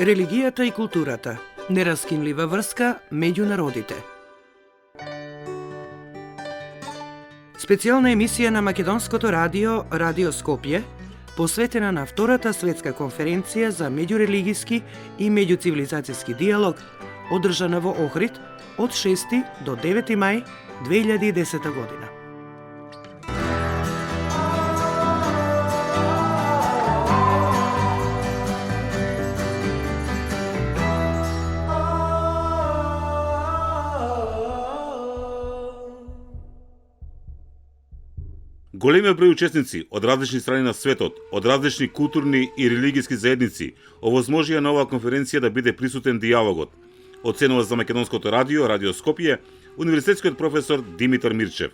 Религијата и културата. Нераскинлива врска меѓу народите. Специјална емисија на Македонското радио, Радио Скопје, посветена на Втората светска конференција за меѓурелигиски и меѓуцивилизацијски диалог, одржана во Охрид од 6 до 9 мај 2010 година. Големиот број учесници од различни страни на светот, од различни културни и религиски заедници, овозможија на оваа конференција да биде присутен диалогот, оценува за Македонското радио, Радио Скопје, универзитетскиот професор Димитар Мирчев.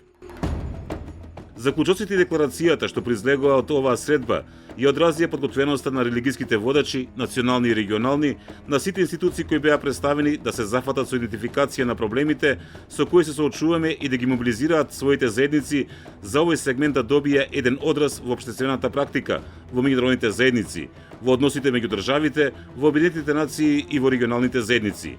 Заклучоците и декларацијата што произлегува од оваа средба ја одразија подготвеноста на религиските водачи, национални и регионални, на сите институции кои беа представени да се зафатат со идентификација на проблемите со кои се соочуваме и да ги мобилизираат своите заедници за овој сегмент да добие еден одраз во општествената практика, во меѓународните заедници, во односите меѓу државите, во Обединетите нации и во регионалните заедници.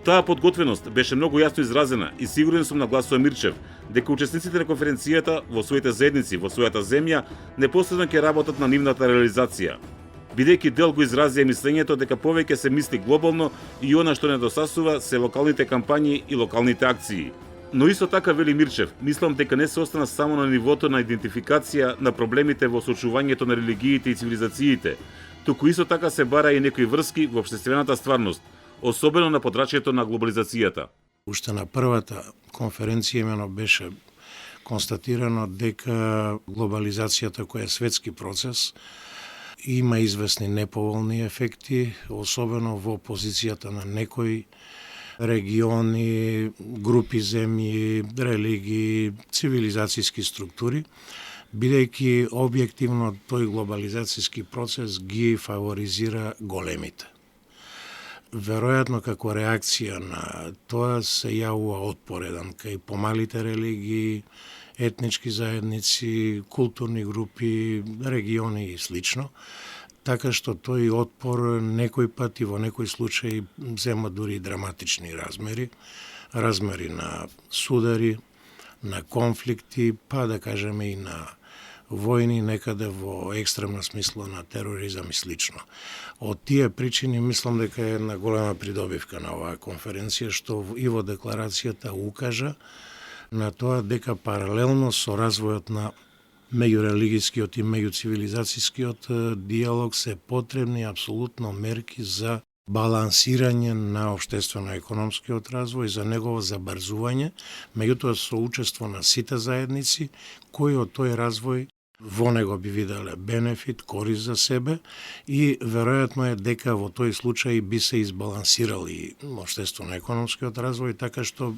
Таа подготвеност беше многу јасно изразена и сигурен сум, нагласува Мирчев, дека учесниците на конференцијата во своите заедници, во својата земја, непоследно ќе работат на нивната реализација. Бидејќи дел го изразија мислењето дека повеќе се мисли глобално и она што недостасува се локалните кампањи и локалните акции. Но исто така, вели Мирчев, мислам дека не се остана само на нивото на идентификација на проблемите во соочувањето на религиите и цивилизациите, туку исто така се бара и некои врски во општествената стварност, особено на подрачјето на глобализацијата. Уште на првата конференција имено беше констатирано дека глобализацијата, која е светски процес, има известни неповолни ефекти, особено во позицијата на некои региони, групи земји, религии, цивилизацијски структури, бидејќи објективно тој глобализацијски процес ги фаворизира големите. Веројатно како реакција на тоа се јавува отпор еден кај помалите религии, етнички заедници, културни групи, региони и слично, така што тој отпор некој пат и во некој случај зема дури драматични размери на судари, на конфликти, па да кажеме и на војни, некаде во екстремна смисла на тероризам и слично. Од тие причини мислам дека е една голема придобивка на оваа конференција, што и во декларацијата укажа на тоа дека паралелно со развојот на меѓурелигискиот и меѓуцивилизацијскиот диалог се потребни апсолутно мерки за балансирање на општествено-економскиот развој, за негово забрзување, меѓутоа со учество на сите заедници, кои од тој развој во него би виделе бенефит, корист за себе и веројатно е дека во тој случај би се избалансирал и општествено-економскиот развој, така што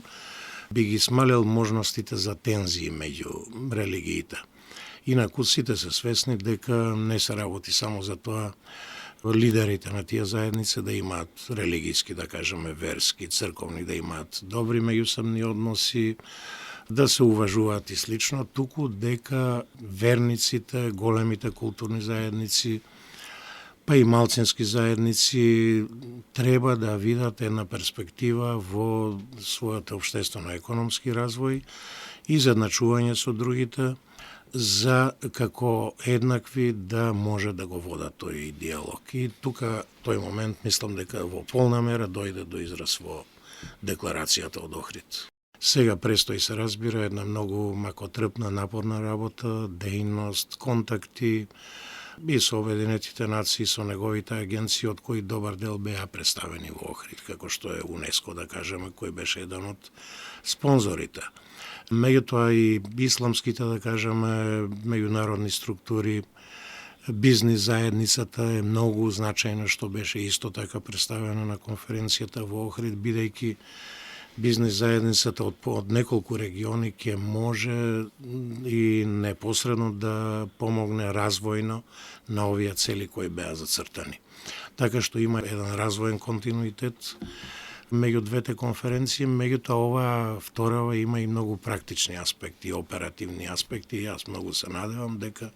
би ги смалил можностите за тензии меѓу религиите. Инаку сите се свесни дека не се работи само за тоа лидерите на тие заедници да имаат религиски, да кажеме, верски, црковни, да имаат добри меѓусебни односи, да се уважуваат и слично, туку дека верниците, големите културни заедници, па и малцински заедници треба да видат една перспектива во својот општествено-економски развој и задначување со другите, за како еднакви да може да го водат тој диалог. И тука тој момент мислам дека во полна мера дојде до израз во декларацијата од Охрид. Сега престои се разбира една многу макотрпна, напорна работа, дејност, контакти и со Обединетите нации, со неговите агенции, од кои добар дел беа представени во Охрид, како што е УНЕСКО, да кажеме, кој беше еден од спонзорите. Меѓутоа и исламските, да кажеме, меѓународни структури, бизнис заедницата е многу значајна, што беше исто така представена на конференцијата во Охрид, бидејќи бизнис заедницата од неколку региони ќе може и непосредно да помогне развојно на овие цели кои беа зацртани. Така што има еден развоен континуитет меѓу двете конференции, меѓутоа оваа вторава има и многу практични аспекти, оперативни аспекти. Јас многу се надевам дека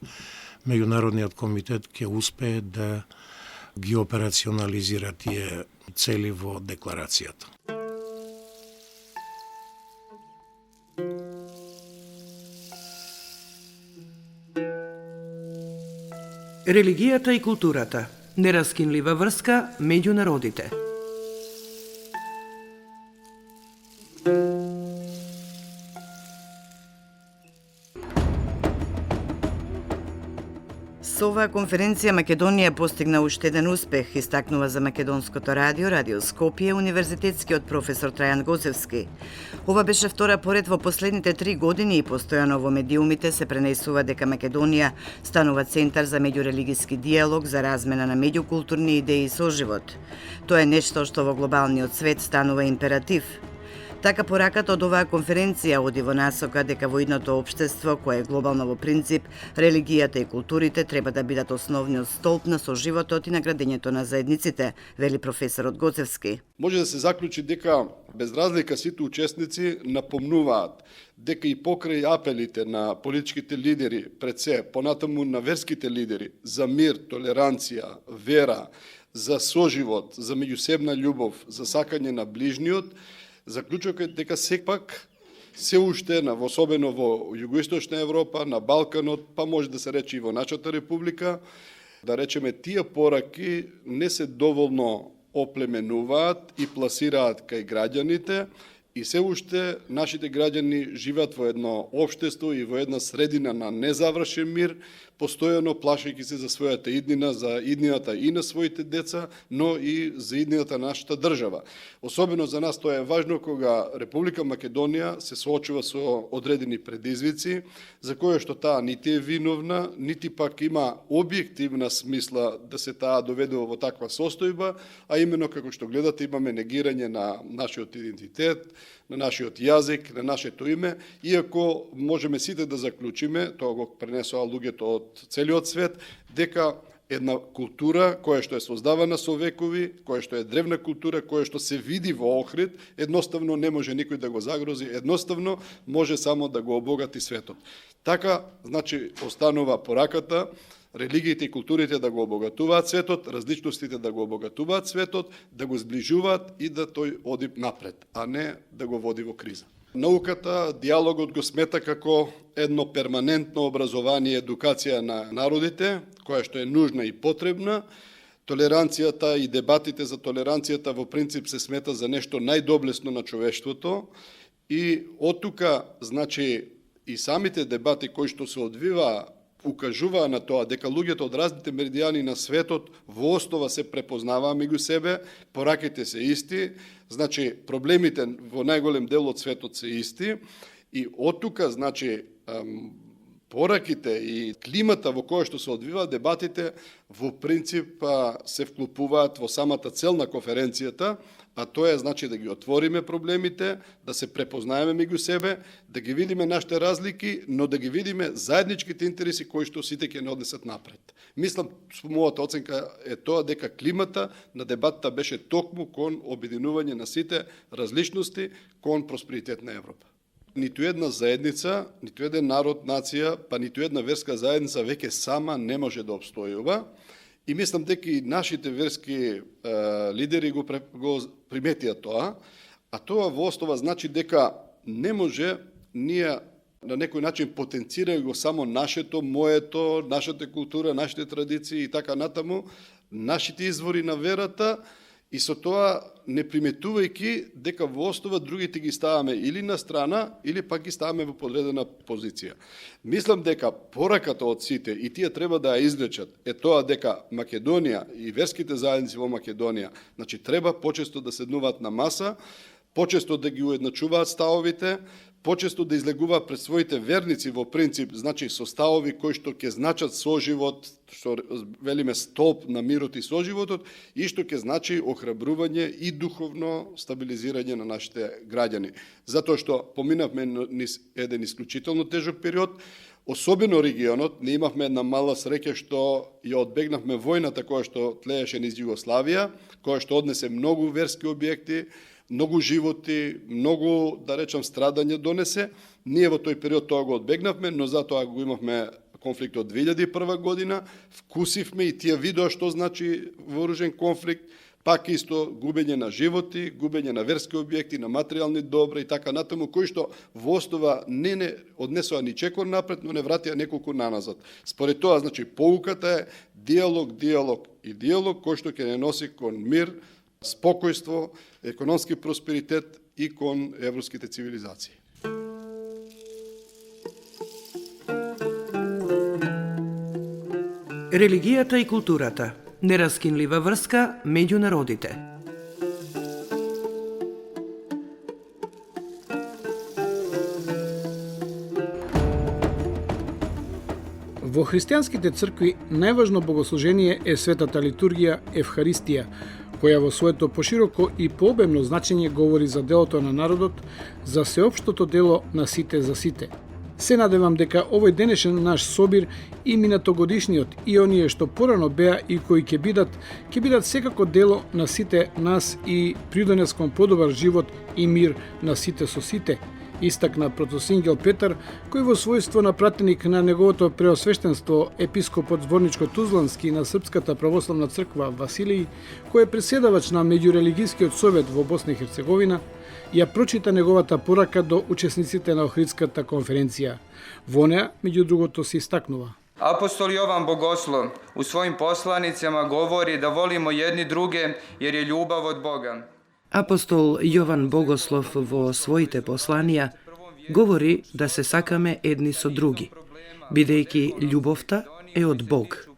Меѓународниот комитет ќе успее да ги операционализира тие цели во декларацијата. Религијата и културата – нераскинлива врска меѓу народите. Со оваа конференција Македонија постигна уште еден успех, истакнува за Македонското радио, Радио Скопје, универзитетскиот професор Трајан Гоцевски. Ова беше втора поред во последните 3 години и постојано во медиумите се пренесува дека Македонија станува центар за меѓурелигиски диалог, за размена на меѓукултурни идеи и соживот. Тоа е нешто што во глобалниот свет станува императив. Така пораката од оваа конференција оди во насока дека во идното општество, кое е глобално во принцип, религијата и културите треба да бидат основниот столб на соживотот и на градењето на заедниците, вели професорот Гоцевски. Може да се заклучи дека без разлика сите учесници напомнуваат дека и покрај апелите на политичките лидери пред се, понатаму на верските лидери за мир, толеранција, вера, за соживот, за меѓусебна љубов, за сакање на ближниот, заклучок е дека сепак се уште, особено во југоисточна Европа, на Балканот, па може да се рече и во нашата република, да речеме тие пораки не се доволно оплеменуваат и пласираат кај граѓаните и се уште нашите граѓани живеат во едно општество и во една средина на незавршен мир, постојано плашејќи се за својата иднина, за иднината и на своите деца, но и за иднината на нашата држава. Особено за нас тоа е важно кога Република Македонија се соочува со одредени предизвици, за кои што таа нити е виновна, нити пак има објективна смисла да се таа доведува во таква состојба, а именно како што гледате имаме негирање на нашиот идентитет, на нашиот јазик, на нашето име, иако можеме сите да заклучиме, тоа го пренесоа луѓето од целиот свет, дека една култура која што е создавана со векови, која што е древна култура, која што се види во Охрид, едноставно не може никој да го загрози, едноставно може само да го обогати светот. Така, значи, останува пораката, религиите и културите да го обогатуваат светот, различностите да го обогатуваат светот, да го сближуваат и да тој оди напред, а не да го води во криза. Науката, диалогот го смета како едно перманентно образование и едукација на народите, која што е нужна и потребна. Толеранцијата и дебатите за толеранцијата во принцип се смета за нешто најдоблесно на човештвото и од тука, значи, и самите дебати кои што се одвива укажуваа на тоа дека луѓето од разните меридијани на светот во основа се препознаваа меѓу себе, пораките се исти, значи проблемите во најголем дел од светот се исти и од тука, значи, пораките и климата во која што се одвиваат дебатите во принцип се вклупуваат во самата цел на конференцијата, а тоа е значи да ги отвориме проблемите, да се препознаеме меѓу себе, да ги видиме нашите разлики, но да ги видиме заедничките интереси кои што сите ќе не однесат напред. Мислам, мојата оценка е тоа дека климата на дебатата беше токму кон обединување на сите различности, кон просперитет на Европа. Ниту една заедница, ниту еден народ, нација, па ниту една верска заедница веќе сама не може да обстојува. И мислам дека и нашите верски лидери го приметија тоа, а тоа во основа значи дека не може ние на некој начин потенцирајќи го само нашето, моето, нашата култура, нашите традиции и така натаму, нашите извори на верата, и со тоа не приметувајќи дека во основа другите ги ставаме или на страна, или пак ги ставаме во подредена позиција. Мислам дека пораката од сите, и тие треба да ја извлечат, е тоа дека Македонија и верските заедници во Македонија, значи треба почесто да седнуваат на маса, почесто да ги уедначуваат ставовите, почесто да излегуваат пред своите верници во принцип, значи со ставови кои што ќе значат соживот, што велиме столб на мирот и соживотот, и што ќе значи охрабрување и духовно стабилизирање на нашите граѓани. Затоа што поминавме низ еден исклучително тежок период, особено регионот, не имавме една мала среќа што ја одбегнавме војната која што тлееше низ Југославија, која што однесе многу верски објекти, многу животи, многу, да речам, страдање донесе. Ние во тој период тоа го одбегнавме, но затоа го имавме конфликт од 2001 година, вкусивме и тие видео што значи вооружен конфликт, пак исто губење на животи, губење на верски објекти, на материјални добра и така натаму, кои што во основа не однесоа ни чекор напред, но не вратија неколку наназад. Според тоа, значи, поуката е диалог, диалог и диалог, кој што ќе не носи кон мир, спокојство, економски просперитет и кон европските цивилизации. Религијата и културата. Нераскинлива врска меѓу народите. Во христијанските цркви најважно богослужение е светата литургија Евхаристија, која во своето пошироко и пообемно значење говори за делото на народот, за сеопштото дело на сите за сите. Се надевам дека овој денешен наш собир и минатогодишниот и оние што порано беа и кои ќе бидат секако дело на сите нас и придонес кон подобар живот и мир на сите со сите, истакна протосингел Петар, кој во својство на пратеник на неговото преосвештенство епископот Зворничко-Тузлански на Српската православна црква Василиј, кој е преседавач на меѓурелигијскиот совет во Босна и Херцеговина, ја прочита неговата порака до учесниците на Охридската конференција. Во неа, меѓу другото, се истакнува: Апостол Јован Богослов у својим посланицama говори да волимо едни друге jer je ljubav od Boga. Апостол Јован Богослов во своите посланија говори да се сакаме едни со други, бидејќи љубовта е од Бог.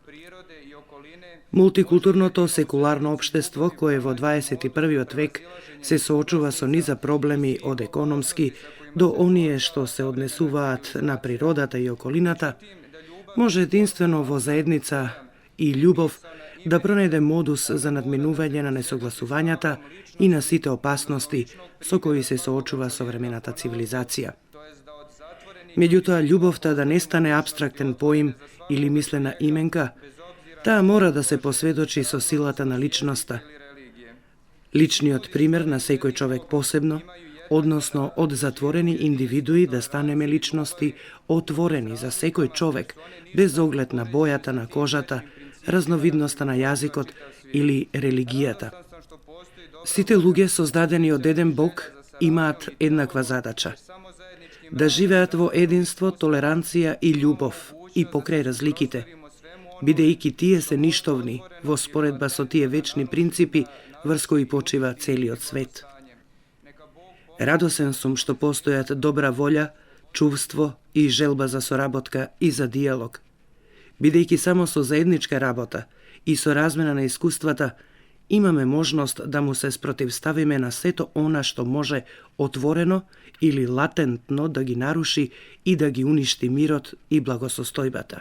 Мултикултурното секуларно општество кое во 21. век се соочува со низа проблеми од економски до оние што се однесуваат на природата и околината, може единствено во заедница и љубов да пронајде модус за надминување на несогласувањата и на сите опасности со кои се соочува современата цивилизација. Меѓутоа, љубовта да не стане абстрактен поим или мислена именка, таа мора да се посведочи со силата на личноста. Личниот пример на секој човек посебно, односно од затворени индивидуи да станеме личности отворени за секој човек, без оглед на бојата на кожата, разновидноста на јазикот или религијата. Сите луѓе создадени од еден Бог имаат еднаква задача: да живеат во единство, толеранција и љубов и покрај разликите, бидејќи тие се ништовни во споредба со тие вечни принципи врз кои почива целиот свет. Радосен сум што постојат добра волја, чувство и желба за соработка и за диалог, бидејќи само со заедничка работа и со размена на искуствата имаме можност да му се спротивставиме на сето она што може отворено или латентно да ги наруши и да ги уништи мирот и благосостојбата.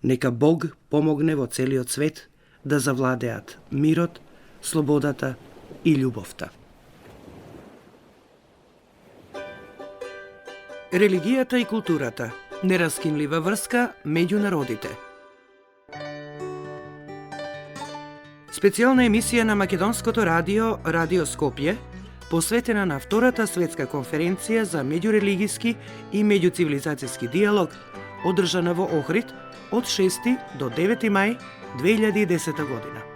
Нека Бог помогне во целиот свет да завладеат мирот, слободата и љубовта. Религијата и културата. Нераскинлива врска меѓу народите. Специјална емисија на Македонското радио, Радио Скопје, посветена на Втората светска конференција за меѓурелигиски и меѓуцивилизацијски диалог, одржана во Охрид од 6 до 9 мај 2010 година.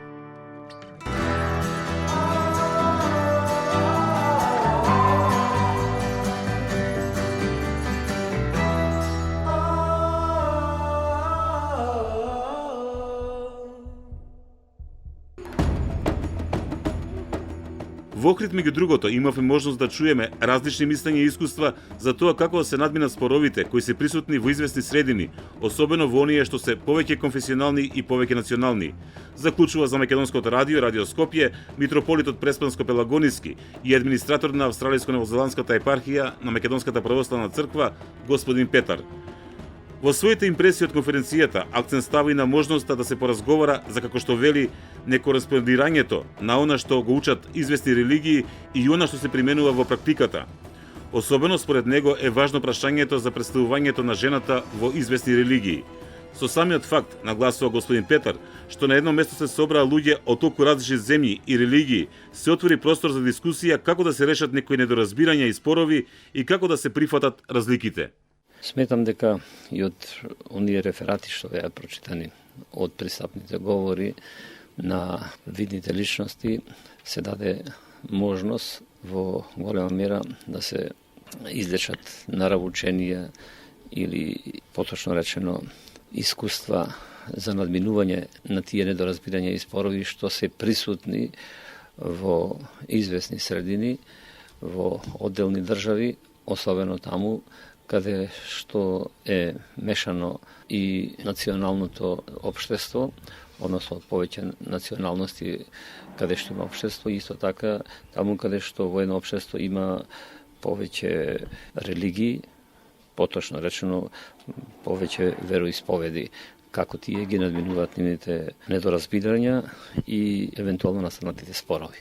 Во Охрид, меѓу другото, имавме можност да чуеме различни мислења и искуства за тоа како да се надминат споровите кои се присутни во известни средини, особено во оние што се повеќе конфесионални и повеќе национални. Заклучува за Македонското радио, Радио Скопје, митрополитот Преспанско-Пелагониски и администратор на Австралиско-Новозеландската епархија на Македонската православна црква, господин Петар. Во своите импресии од конференцијата акцент стави на можноста да се поразговара за, како што вели, некореспондирањето на она што го учат известни религии и она што се применува во практиката. Особено според него е важно прашањето за представувањето на жената во известни религии. Со самиот факт, нагласува господин Петар, што на едно место се собраа луѓе од толку различни земји и религии, се отвори простор за дискусија како да се решат некои недоразбирања и спорови и како да се прифатат разликите. Сметам дека и од оние реферати што беа прочитани од пристапните говори на видните личности се даде можност во голема мера да се излечат наравученија или поточно речено искуства за надминување на тие недоразбирања и спорови што се присутни во известни средини, во одделни држави, особено таму каде што е мешано и националното општество, односно од повеќе националности каде што има општество, исто така таму каде што во едно општество има повеќе религии, поточно речено повеќе вероисповеди, како тие ги надминуваат нивните недоразбирања и евентуално настанатите спорови.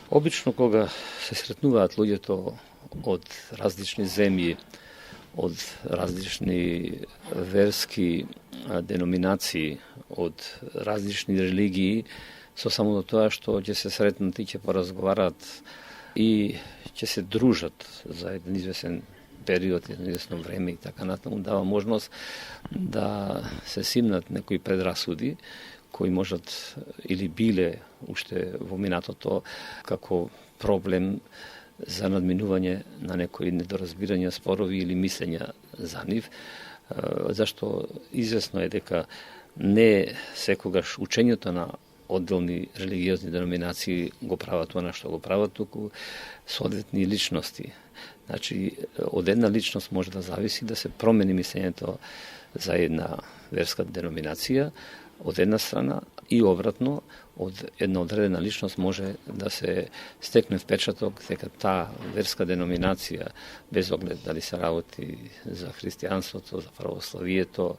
Обично кога се сретнуваат луѓето од различни земји, од различни верски деноминации, од различни религии, со само до тоа што ќе се сретнат и ќе поразговарат и ќе се дружат за еден известен период, едно известно време и така натаму, дава можност да се симнат некои предрасуди кои можат или биле уште во минатото како проблем за надминување на некои недоразбирања, спорови или мислења за нив, зашто известно е дека не секогаш учењето на одделни религиозни деноминации го прават тоа на што го прават, туку соодветни личности. Значи, од една личност може да зависи да се промени мислењето за една верска деноминација, од една страна, и обратно, од една одредена личност може да се стекне впечаток дека таа верска деноминација, без оглед дали се работи за христијанството, за православието,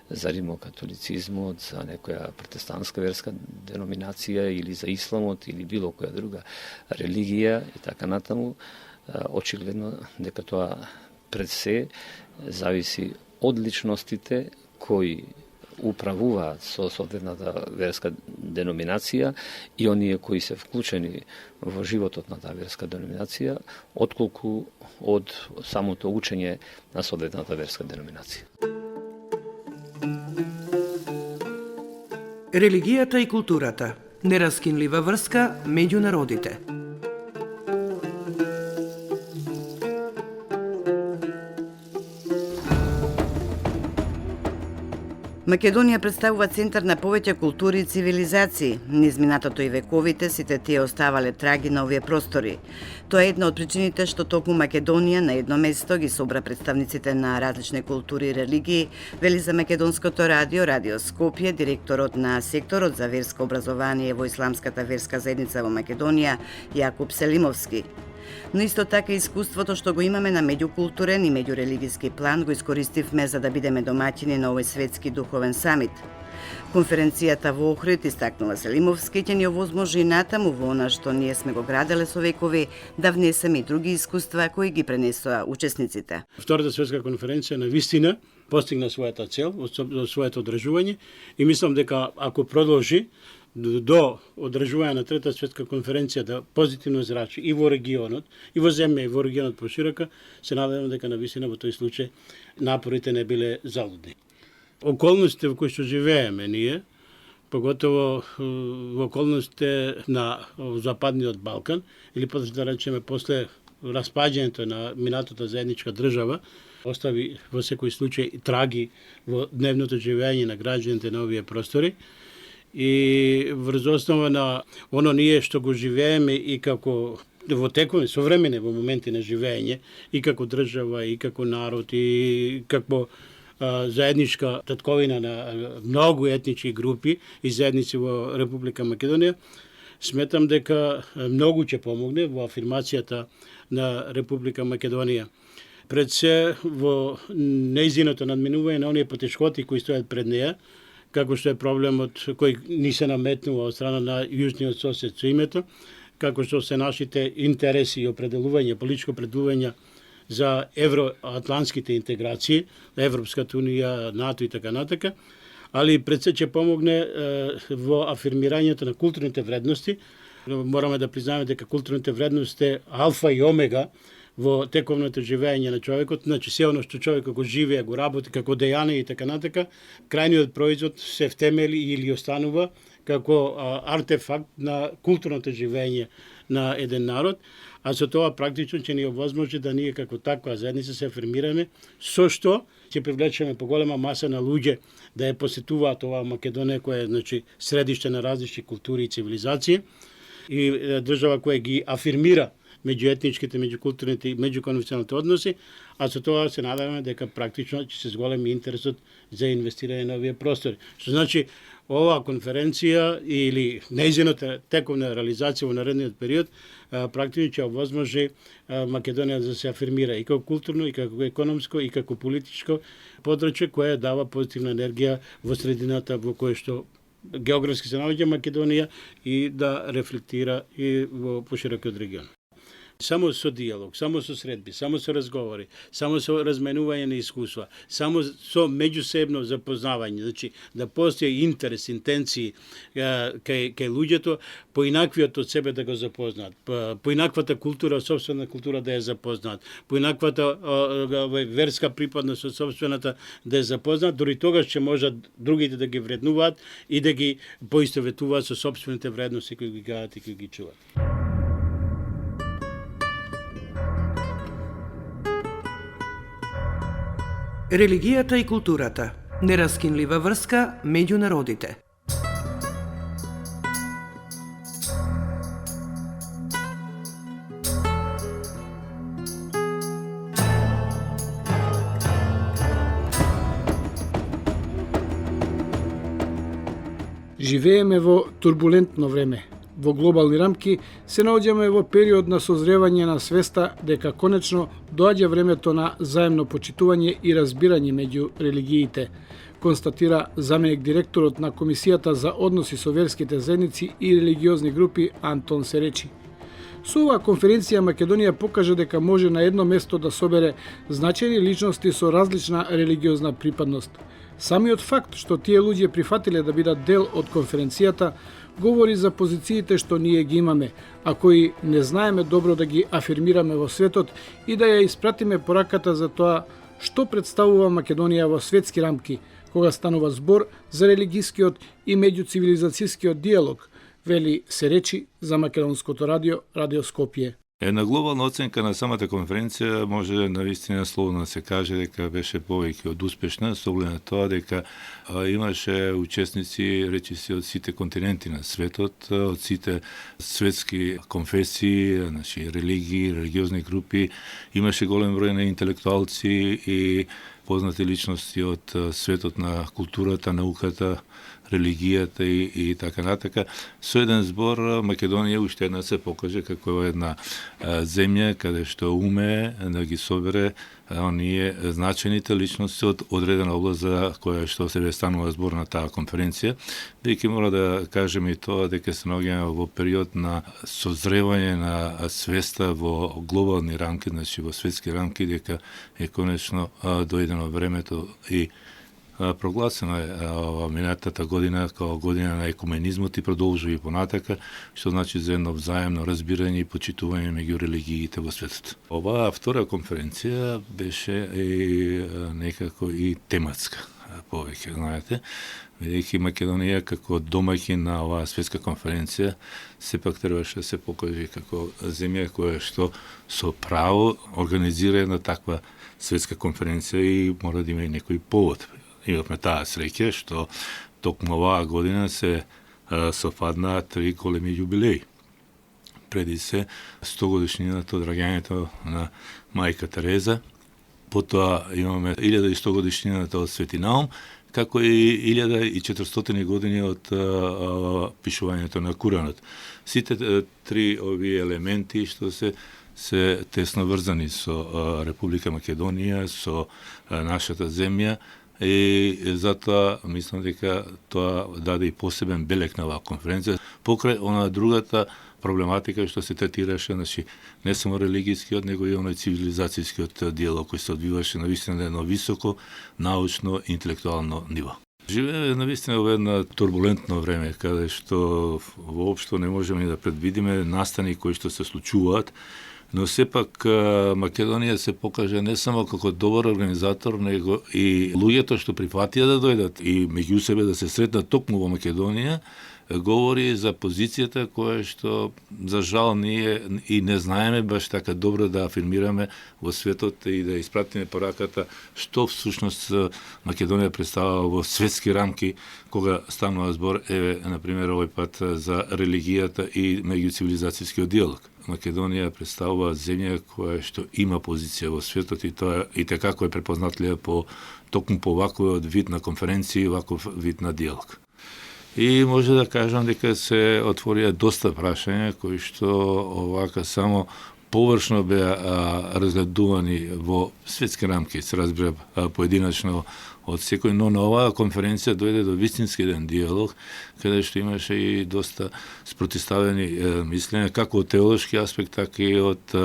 за римокатолицизмот, за некоја протестантска верска деноминација или за исламот или било која друга религија и така натаму, очигледно дека тоа пред се зависи од личностите кои управуваат со соодветната верска деноминација и оние кои се вклучени во животот на таа верска деноминација, отколку од самото учење на соодветната верска деноминација. Религијата и културата – нераскинлива врска меѓу народите. Македонија представува центар на повеќе култури и цивилизации. Низ минатото и вековите сите тие оставале траги на овие простори. Тоа е една од причините што токму Македонија на едно место ги собра представниците на различни култури и религии, вели за Македонското радио, Радио Скопје, директорот на секторот за верско образование во Исламската верска заедница во Македонија, Јакуб Селимовски. Но исто така искуството што го имаме на меѓукултурен и меѓурелигиски план го искористивме за да бидеме домаќини на овој светски духовен самит. Конференцијата во Охрид, истакнува Селимовски, ќе ни овозможи натаму во она што ние сме го граделе со векови, да внесеме и други искуства кои ги пренесоа учесниците. Втората светска конференција на вистина постигна својата цел, своето одржување и мислам дека ако продолжи до одржување на трета светска конференција да позитивно зрачи и во регионот, и во земја, и во регионот поширока, се надевам дека на вистина во тој случај напорите не биле залудни. Околностите во кои што живееме ние, поготово во околностите на Западниот Балкан, или потоа да речеме после распаѓањето на минатата заедничка држава, остави во секој случај траги во дневното живење на граѓаните на овие простори, и врз основа на оно ние што го живееме и како во текови современи во моменти на живење и како држава и како народ и како заедничка татковина на многу етнички групи и заедници во Република Македонија, сметам дека многу ќе помогне во афирмацијата на Република Македонија. Пред се во нејзиното надминување на оние потешкоти кои стојат пред неја, како што е проблемот кој ни се наметнува од страна на јужниот сосед со името, како што се нашите интереси и определување, политичко определување за евроатлантските интеграции, Европската унија, НАТО и така натака, али пред се ќе помогне во афирмирањето на културните вредности. Мораме да признаеме дека културните вредности е алфа и омега во тековното живење на човекот, значи се оно што човекот го живее, го работи како дејание и така натака, крајниот производ се втемели или останува како артефакт на културното живење на еден народ, а со тоа практично ќе ни овозможи да ние како таква заедница се афирмираме, со што ќе привлечеме поголема маса на луѓе да ја посетуваат оваа Македонија, која е значи средиште на различни култури и цивилизации, и држава која ги афирмира меѓуетничките, меѓукултурните и меѓуконвенционалните односи, а со тоа се надеваме дека практично ќе се зголеми интересот за инвестирање на овие простори. Што значи, оваа конференција или нејзината тековна реализација во наредниот период практично ќе овозможи Македонија да се афирмира и како културно, и како економско, и како политичко подрачје кое дава позитивна енергија во средината во која што географски се наоѓа Македонија и да рефлектира и во поширокиот регион. Само со диалог, само со средби, само со разговори, само со разменување на искуства, само со меѓусебно запознавање, значи да постои интерес, интенции кај луѓето, поинаквиот од себе да го запознаат, поинаквата култура, собствена култура да ја запознаат, поинаквата верска припадност од собствената да ја запознаат, дури тогаш ќе можат другите да ги вреднуваат и да ги поистоветуваат со собствените вредности кои ги гаат и кои ги чуваат. Религијата и културата – нераскинлива врска меѓу народите. Живееме во турбулентно време. Во глобални рамки се наоѓаме во период на созревање на свеста дека конечно доаѓа времето на заемно почитување и разбирање меѓу религиите, констатира заменик директорот на Комисијата за односи со верските заедници и религиозни групи Антон Серечи. Со оваа конференција Македонија покажа дека може на едно место да собере значајни личности со различна религиозна припадност. Самиот факт што тие луѓе прифатиле да бидат дел од конференцијата говори за позициите што ние ги имаме, а кои не знаеме добро да ги афирмираме во светот и да ја испратиме пораката за тоа што представува Македонија во светски рамки, кога станува збор за религискиот и меѓуцивилизацијскиот диалог, вели Серечи за Македонското радио, Радио Скопје. Една глобална оценка на самата конференција може навистина словно да се каже дека беше повеќе од успешна, со оглед на тоа дека имаше учесници речиси од сите континенти на светот, од сите светски конфесии, значи религии, религиозни групи, имаше голем број на интелектуалци и познати личности од светот на културата, науката, религијата и така натака. Со еден збор Македонија уште една се покаже како една земја каде што уме да ги собере оние значените личности од одредена област за која што се станува збор на таа конференција. Дека мора да кажеме и тоа дека се наоѓаме во период на созревање на свеста во глобални рамки, значи во светски рамки, дека е конечно дојдено времето и прогласена е минатата година како година на екуменизмот и продолжува и понатака, што значи за едно взаемно разбирање и почитување меѓу религиите во светот. Оваа втора конференција беше и некако и тематска, повеќе, знаете, бидејќи Македонија како домаќин на оваа светска конференција сепак требаше да се покаже како земја која што со право организира една таква светска конференција и мора да има и некој повод. Имавме таа среќа што токму оваа година се совпадна 3 големи јубилеи. Преди се 100 годишнината од раѓањето на мајка Тереза, потоа имаме 1100 годишнината од Свети Наум, како и 1400 години од пишувањето на Куранот. Сите три овие елементи што се тесно врзани со Република Македонија, со нашата земја, и затоа мислам дека тоа даде и посебен белег на оваа конференција покрај она другата проблематика што се третираше, значи не само религискиот, него и оној цивилизацијскиот диалог кој се одвиваше навистина на едно високо научно интелектуално ниво. Живееме навистина во едно турбулентно време каде што воопшто не можеме да предвидиме настани кои што се случуваат, но сепак Македонија се покаже не само како добар организатор, него и луѓето што прифатија да дојдат и меѓу себе да се сретнат токму во Македонија, говори за позицијата која што за жал ние и не знаеме баш така добро да афирмираме во светот и да испратиме пораката што всушност Македонија представува во светски рамки кога станува збор на пример овој пат за религијата и меѓуцивилизацијскиот диалог. Македонија представува земја која што има позиција во светот и тоа и како е препознатлива токму по ваков вид на конференции, ваков вид на диалог. И може да кажам дека се отворија доста прашања кои што овака само површно беа разгледувани во светски рамки, се разбира поединачно од секој, но на оваа конференција дојде до вистински еден диалог, каде што имаше и доста спротиставени мислења, како од теолошки аспект, така и од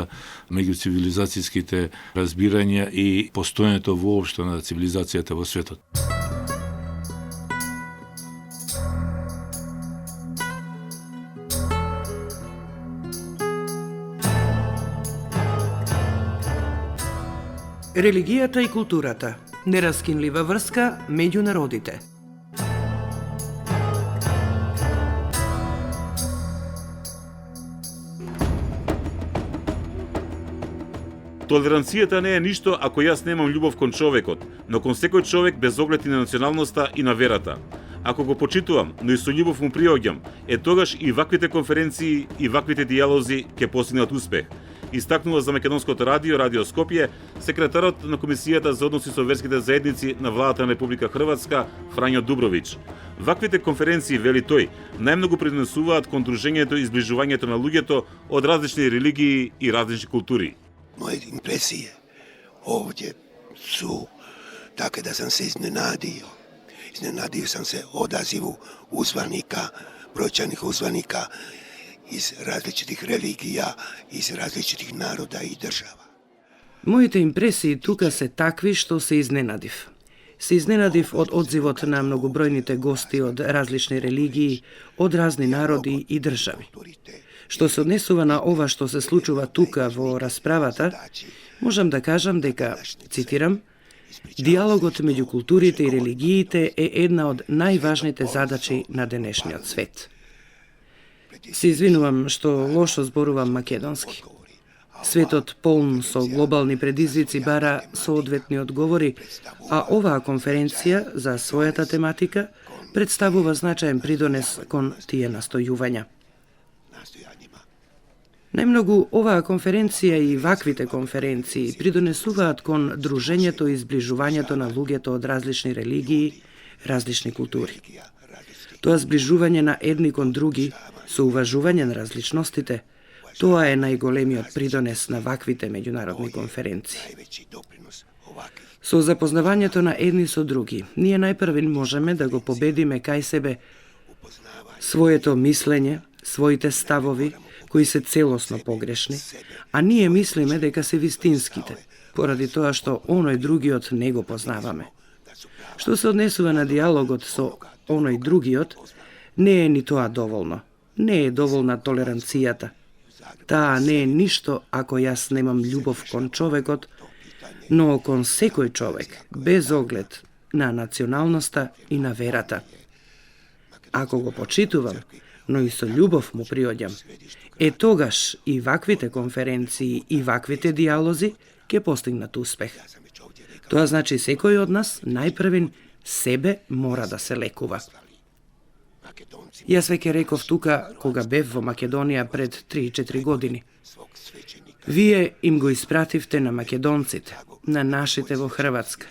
меѓуцивилизацијските разбирања и постојањето воопшто на цивилизацијата во светот. Религијата и културата. Нераскинлива врска меѓу народите. Толеранцијата не е ништо ако јас немам љубов кон човекот, но кон секој човек без оглед и на националноста и на верата. Ако го почитувам, но и со љубов му приоѓам, тогаш и ваквите конференции и ваквите диалози ќе постигнат успех. Истакнува за Македонското радио, Радио Скопје, секретарот на Комисијата за односи со верските заедници на владата на Република Хрватска, Фрањо Дубрович. Ваквите конференции, вели тој, најмногу принесуваат кон дружењето и зближувањето на луѓето од различни религии и различни култури. Моите импресije ovdje su takve da sam se iznenadio. Iznenadio sam se odazivu uzvanika, brojčanih uzvanika iz različitih religija, iz različitih naroda i država. Моите импресии тука се такви што се изненадив. Се изненадив од одзивот на многобројните гости од различни религии, од разни народи и држави. Што се однесува на ова што се случува тука во расправата, можам да кажам дека, цитирам, диалогот меѓу културите и религиите е една од најважните задачи на денешниот свет. Се извинувам што лошо зборувам македонски. Светот полн со глобални предизвици бара соодветни одговори, а оваа конференција за својата тематика представува значаен придонес кон тие настојувања. Најмногу оваа конференција и ваквите конференции придонесуваат кон дружењето и зближувањето на луѓето од различни религии, различни култури. Тоа зближување на едни кон други, со уважување на различностите, тоа е најголемиот придонес на ваквите меѓународни конференции. Со запознавањето на едни со други, ние најпрвин можеме да го победиме кај себе своето мислење, своите ставови, кои се целосно погрешни, а ние мислиме дека се вистинските, поради тоа што оној другиот не го познаваме. Што се однесува на диалогот со оној другиот, не е ни тоа доволно. Не е доволна толеранцијата. Таа не е ништо ако јас немам љубов кон човекот, но кон секој човек, без оглед на националноста и на верата. Ако го почитувам, но и со љубов му приоѓам, тогаш и ваквите конференции и ваквите диалози ќе постигнат успех. Тоа значи секој од нас најпрвин себе мора да се лекува. Јас веќе реков тука кога бев во Македонија пред 3-4 години. Вие им го испративте на македонците, на нашите во Хрватска,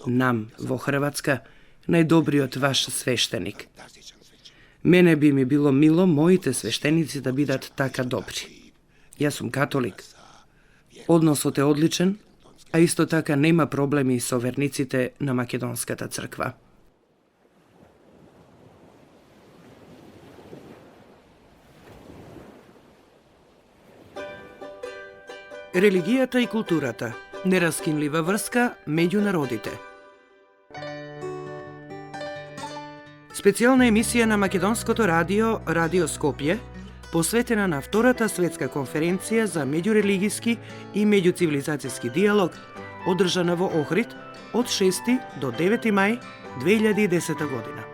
нам во Хрватска, најдобриот ваш свештеник. Мене би ми било мило моите свештеници да бидат така добри. Јас сум католик. Односот е одличен, а исто така нема проблеми со верниците на Македонската црква. Религијата и културата. Нераскинлива врска меѓу народите. Специјална емисија на Македонското радио, Радио Скопје, посветена на Втората светска конференција за меѓурелигиски и меѓуцивилизацијски диалог, одржана во Охрид од 6 до 9 мај 2010 година.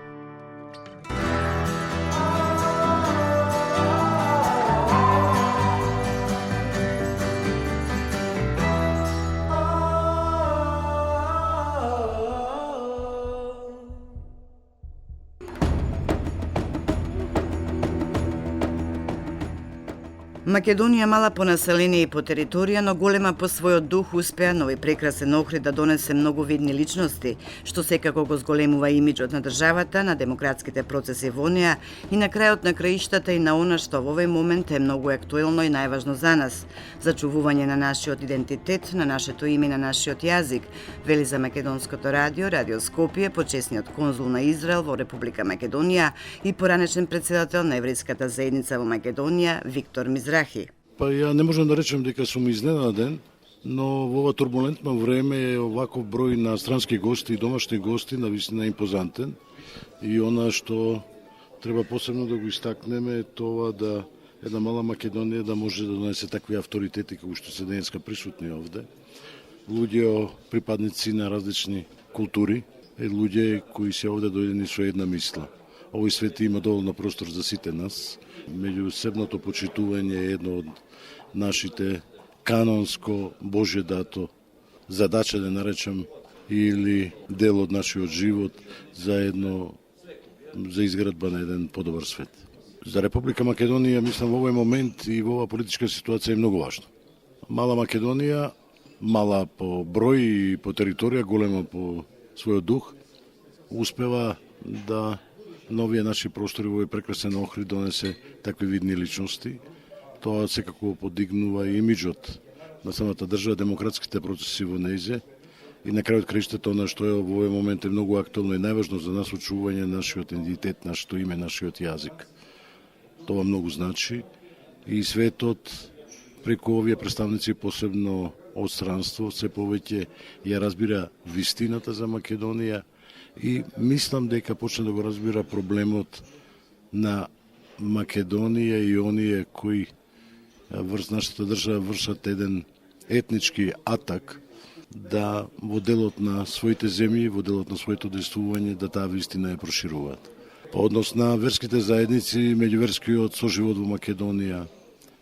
Македонија мала по население и по територија, но голема по својот дух, успеа нови прекрасен Охрид да донесе многу видни личности, што секако го зголемува имиџот на државата, на демократските процеси во неа и на крајот на краиштата и на она што во овој момент е многу актуелно и најважно за нас, зачувување на нашиот идентитет, на нашето име и на нашиот јазик, вели за Македонското радио, Радио Скопје, почесниот конзул на Израел во Република Македонија и поранешен председател на еврејската заедница во Македонија, Виктор Мизрахи. Па ја не можам да речем дека сум изненаден, но во ова турбулентно време е оваков број на странски гости и домашни гости навистина импозантен. И она што треба посебно да го истакнеме е тоа да една мала Македонија да може да донесе такви авторитети како што се денеска присутни овде. Луѓе припадници на различни култури, луѓе кои се овде дојдени со една мисла. Овој свет има доволно простор за сите нас. Меѓусебното почитување е едно од нашите канонско Божје дато задача, да наречем, или дел од нашиот живот за изградба на еден подобар свет. За Република Македонија, мислам, во овој момент и во оваа политичка ситуација е многу важно. Мала Македонија, мала по број и по територија, голема по својот дух, успева да новија наши простори во овој прекрасен Охрид донесе такви видни личности. Тоа секако подигнува и имиџот на самата држава, демократските процеси во нејзе и на крајот краиштата она што е во овој момент е многу актуелно и најважно за нас, очување на нашиот идентитет, нашето име, нашиот јазик. Тоа многу значи и светот преку овие представници, посебно од странство, се повеќе ја разбира вистината за Македонија и мислам дека почна да го разбира проблемот на Македонија и оние кои врз нашата држава вршат еден етнички атак да во делот на своите земји, во делот на своето действување, да таа вистина ја прошируваат. По однос на верските заедници, меѓуверскиот соживот во Македонија,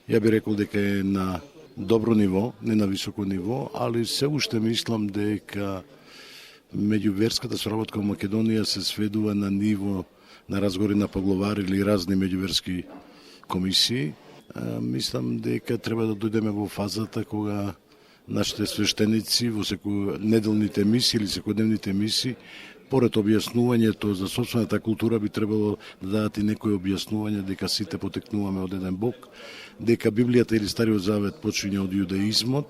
ја би рекол дека е на добро ниво, не на високо ниво, али се уште мислам дека меѓуверската соработка во Македонија се сведува на ниво на разговори на поглавари или разни меѓуверски комисии. Мислам дека треба да дојдеме во фазата кога нашите свештеници во неделните мисии или секојдневните мисии, поред објаснувањето за собствената култура, би требало да дадат и некои објаснување дека сите потекнуваме од еден Бог, дека Библијата или Стариот Завет почиња од јудаизмот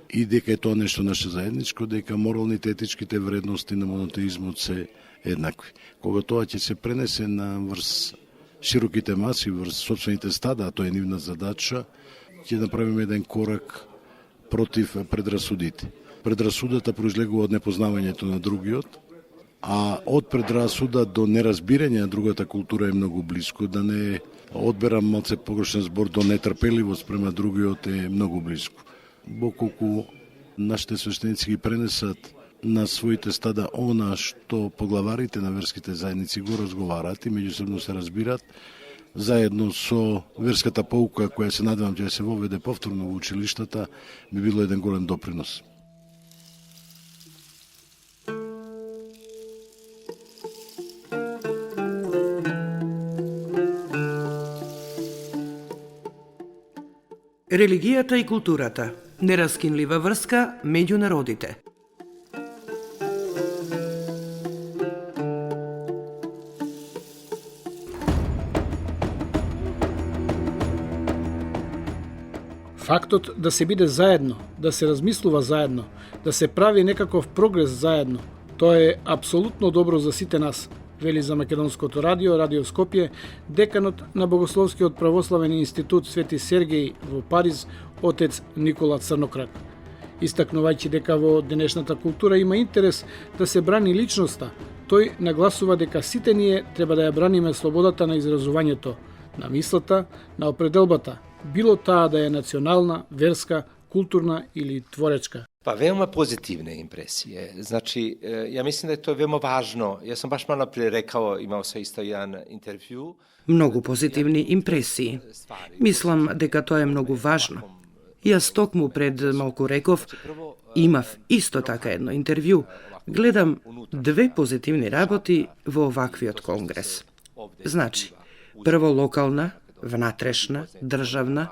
и дека е тоа нешто наше заедничко, дека моралните, етичките вредности на монотеизмот се еднакви. Кога тоа ќе се пренесе на врз широките маси, врз собствените стада, а тоа е нивна задача, ќе направиме еден корак против предрасудите. Предрасудата произлегува од непознавањето на другиот, а од предрасуда до неразбирање на другата култура е многу близко, да не одберам малце погрешен збор, до нетрпеливост према другиот е многу близко. Боколку нашите свештеници ги пренесат на своите стада она што поглаварите на верските заедници го разговараат и меѓусебно се разбираат, заедно со верската поука која се надевам ќе се воведе повторно во училиштата, би било еден голем допринос. Религијата и културата. Нераскинлива врска меѓу народите. Фактот да се биде заедно, да се размислува заедно, да се прави некаков прогрес заедно, тоа е апсолутно добро за сите нас, вели за Македонското радио, Радио Скопје, деканот на Богословскиот православен институт Свети Сергеј во Париз, отец Никола Црнокрак. Истакнувајќи дека во денешната култура има интерес да се брани личноста, тој нагласува дека сите ние треба да ја браниме слободата на изразувањето, на мислата, на определбата, било таа да е национална, верска, културна или творечка. Pa veoma pozitivne impresije. Znači, ja mislim da je to veoma važno. Ja sam baš malo prije rekao, imao sam isto jedan intervju. Многу позитивни импресии. Мислам дека тоа е многу важно. Јас токму пред малку реков, имав исто така едно интервју. Гледам две позитивни работи во оваквиот конгрес. Значи, прво локална, внатрешна, државна,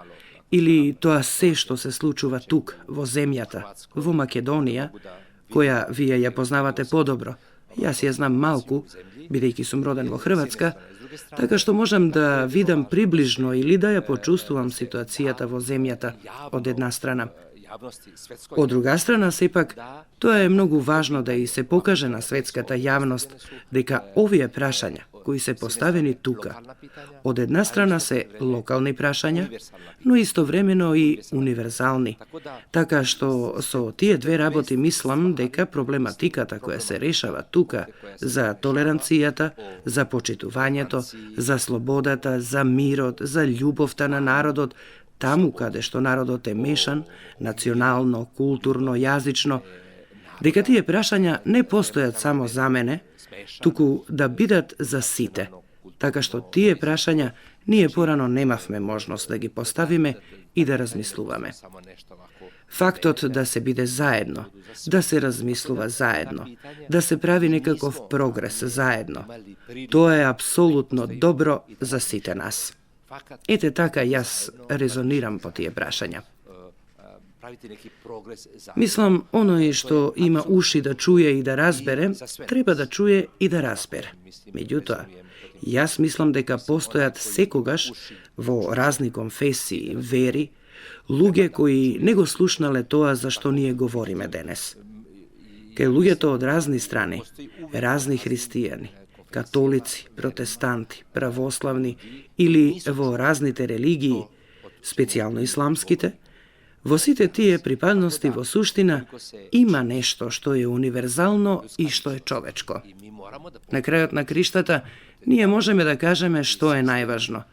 или тоа се што се случува тук, во земјата, во Македонија, која вие ја познавате подобро. Јас ја знам малку, бидејќи сум роден во Хрватска, така што можам да видам приближно или да ја почувствувам ситуацијата во земјата од една страна. Од друга страна, сепак, тоа е многу важно да и се покаже на светската јавност дека овие прашања кои се поставени тука, од една страна се локални прашања, но истовремено и универзални. Така што со тие две работи мислам дека проблематиката која се решава тука за толеранцијата, за почитувањето, за слободата, за мирот, за љубовта на народот, таму каде што народот е мешан, национално, културно, јазично, дека тие прашања не постојат само за мене, туку да бидат за сите. Така што тие прашања ние порано немавме можност да ги поставиме и да размислуваме. Фактот да се биде заедно, да се размислува заедно, да се прави некаков прогрес заедно, тоа е апсолутно добро за сите нас. Ете така јас резонирам по тие прашања. Мислам, оној што има уши да чуе и да разбере, треба да чуе и да разбере. Меѓутоа, јас мислам дека постојат секогаш во разни конфесии, вери, луѓе кои не го слушнале тоа за што ние говориме денес. Кај луѓето од разни страни, разни христијани, католици, протестанти, православни или во разните религии, специјално исламските, во сите тие припадности во суштина има нешто што е универзално и што е човечко. На крајот на криштата ние можеме да кажеме што е најважно.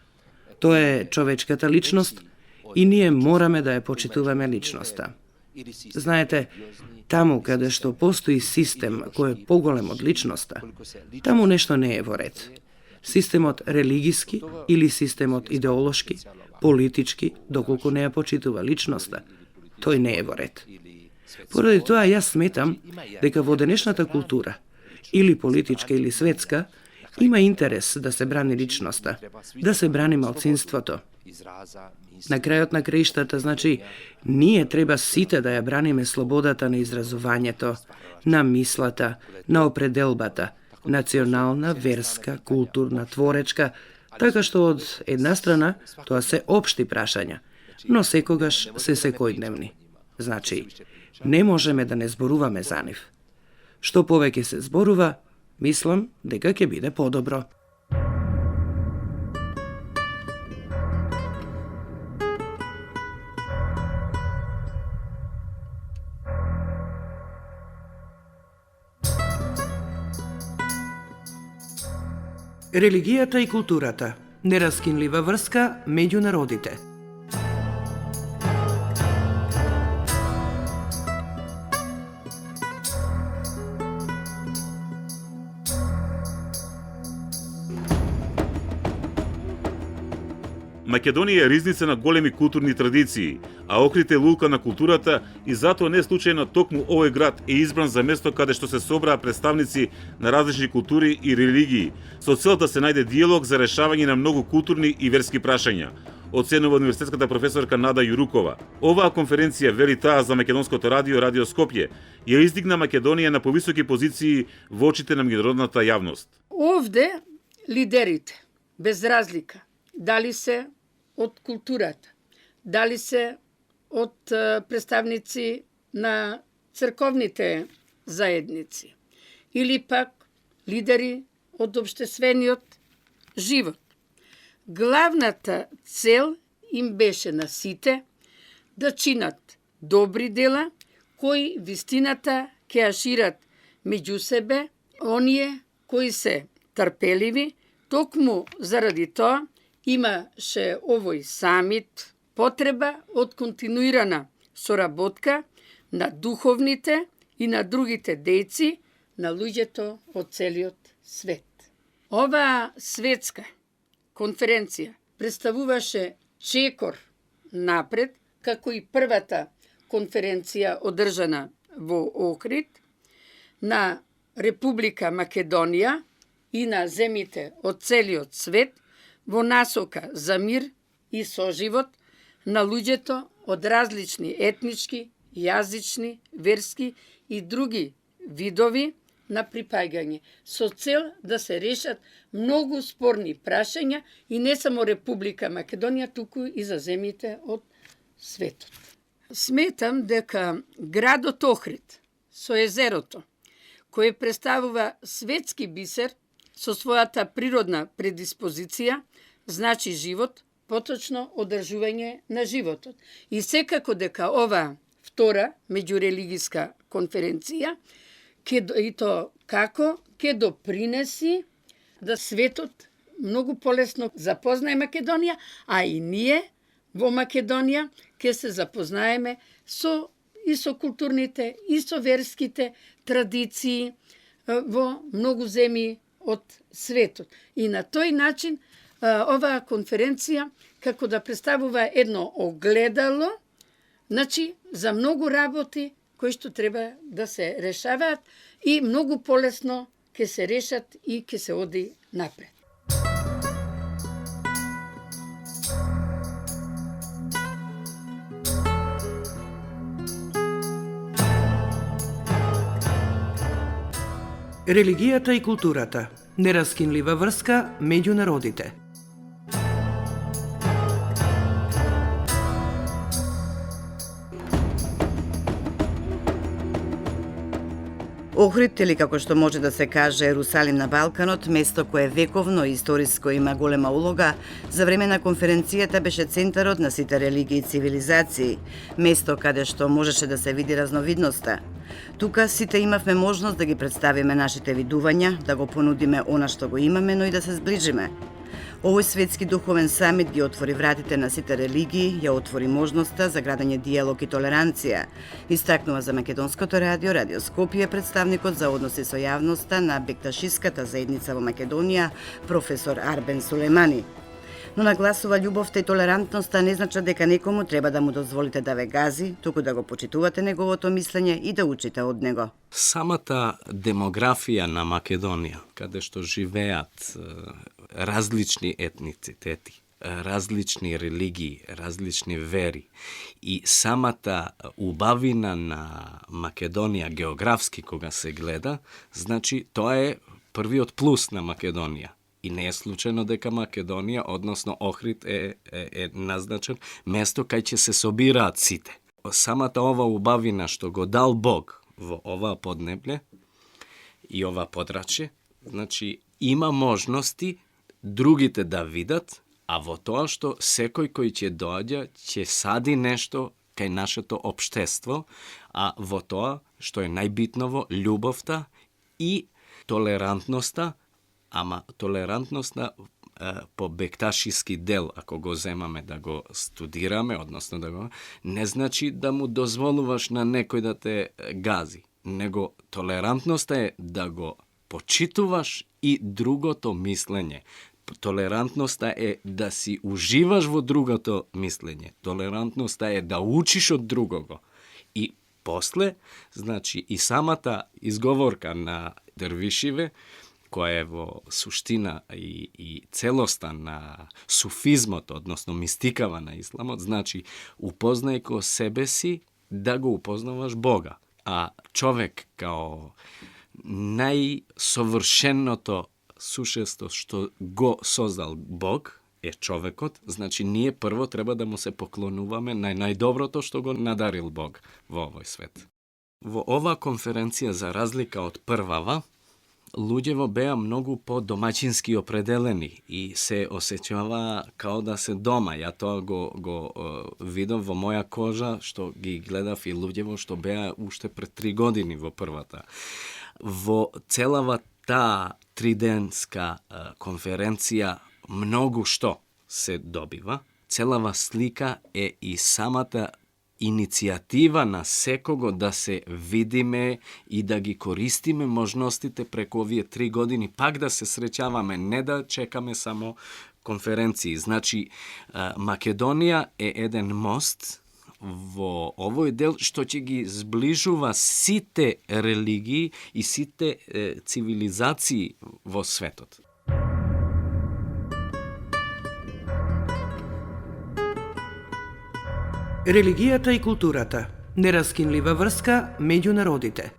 Тоа е човечката личност и ние мораме да ја почитуваме личноста. Знаете, таму каде што постои систем кој е поголем од личноста, таму нешто не е во ред. Системот религиски или системот идеолошки, политички, доколку не ја почитува личноста, тој не е во ред. Поради тоа јас сметам дека во денешната култура, или политичка или светска, има интерес да се брани личноста, да се брани малцинството. На крајот на краиштата, значи, ние треба сите да ја браниме слободата на изразувањето, на мислата, на определбата, национална, верска, културна, творечка, така што од една страна тоа се општи прашања, но секогаш се секојдневни. Значи, не можеме да не зборуваме за нив. Што повеќе се зборува, мислам дека ќе биде подобро. Религијата и културата. Нераскинлива врска меѓу народите. Македонија е ризница на големи културни традиции, а Охрид е лулка на културата и затоа не случајно токму овој град е избран за место каде што се собраа представници на различни култури и религии, со цел да се најде диалог за решавање на многу културни и верски прашања, оценува универзитетската професорка Нада Јурукова. Оваа конференција, вели таа за Македонското радио, Радио Скопје, ја издигна Македонија на повисоки позиции во очите на меѓународната јавност. Овде лидерите, без разлика, дали се од културата, дали се од представници на црковните заедници или пак лидери од општествениот живот. Главната цел им беше на сите да чинат добри дела кои вистината ќе ја шират меѓу себе, оние кои се трпеливи, токму заради тоа имаше овој самит потреба од континуирана соработка на духовните и на другите дејци на луѓето од целиот свет. Оваа светска конференција представуваше чекор напред, како и првата конференција одржана во Охрид на Република Македонија и на земите од целиот свет во насока за мир и соживот на луѓето од различни етнички, јазични, верски и други видови на припаѓање, со цел да се решат многу спорни прашања и не само Република Македонија, туку и за земите од светот. Сметам дека градот Охрид со езерото, кој представува светски бисер со својата природна предиспозиција, значи живот, поточно одржување на животот. И секако дека ова втора меѓурелигиска конференција и то како ќе допринеси да светот многу полесно запознае Македонија, а и ние во Македонија ќе се запознаеме и со културните, и со верските традиции во многу земји од светот. И на тој начин оваа конференција како да представува едно огледало, значи за многу работи кои што треба да се решаваат и многу полесно ќе се решат и ќе се оди напред. Религијата и културата. Нераскинлива врска меѓу народите. Охрид, или како што може да се каже Ерусалим на Балканот, место кое вековно и историско има голема улога, за време на конференцијата беше центарот на сите религии и цивилизации, место каде што можеше да се види разновидноста. Тука сите имавме можност да ги представиме нашите видувања, да го понудиме она што го имаме, но и да се сближиме. Овој светски духовен самит ги отвори вратите на сите религии, ја отвори можноста за градење диалог и толеранција, истакнува за Македонското радио, Радио Скопје, представникот за односи со јавноста на Бекташиската заедница во Македонија, професор Арбен Сулемани. Но нагласува љубовта и толерантноста не значат дека некому треба да му дозволите да ве гази, туку да го почитувате неговото мислење и да учите од него. Самата демографија на Македонија, каде што живеат различни етницитети, различни религии, различни вери и самата убавина на Македонија географски кога се гледа, значи тоа е првиот плюс на Македонија. И не е случајно дека Македонија, односно Охрид е назначен место кај ќе се собираат сите. Самата ова убавина што го дал Бог во ова поднебле и ова подрачје, значи има можности другите да видат, а во тоа што секој кој ќе доаѓа ќе сади нешто кај нашето општество, а во тоа што е најбитново љубовта и толерантноста, ама толерантноста по бекташиски дел, ако го земаме да го студираме, односно да го, не значи да му дозволуваш на некој да те гази, него толерантноста е да го почитуваш и другото мислење. Толерантноста е да си уживаш во другото мислење. Толерантноста е да учиш од другого. И после, значи, и самата изговорка на дервишиве, која е во суштина и целоста на суфизмот, односно мистикава на исламот, значи упознај ко себе си да го упознаваш Бога. А човек као најсовршеното сушество што го создал Бог е човекот, значи ние прво треба да му се поклонуваме на најдоброто што го надарил Бог во овој свет. Во оваа конференција, за разлика од првава, луѓево беа многу по-домаќински определени и се осеќава као да се дома. Ја тоа го видов во моја кожа, што ги гледав и луѓево што беа уште пред 3 години во првата. Во целава таа триденска конференција многу што се добива. Целава слика е и самата иницијатива на секого да се видиме и да ги користиме можностите преку овие 3 години, пак да се среќаваме, не да чекаме само конференции. Значи, Македонија е еден мост во овој дел што ќе ги зближува сите религии и сите цивилизации во светот. Религијата и културата. Нераскинлива врска меѓу народите.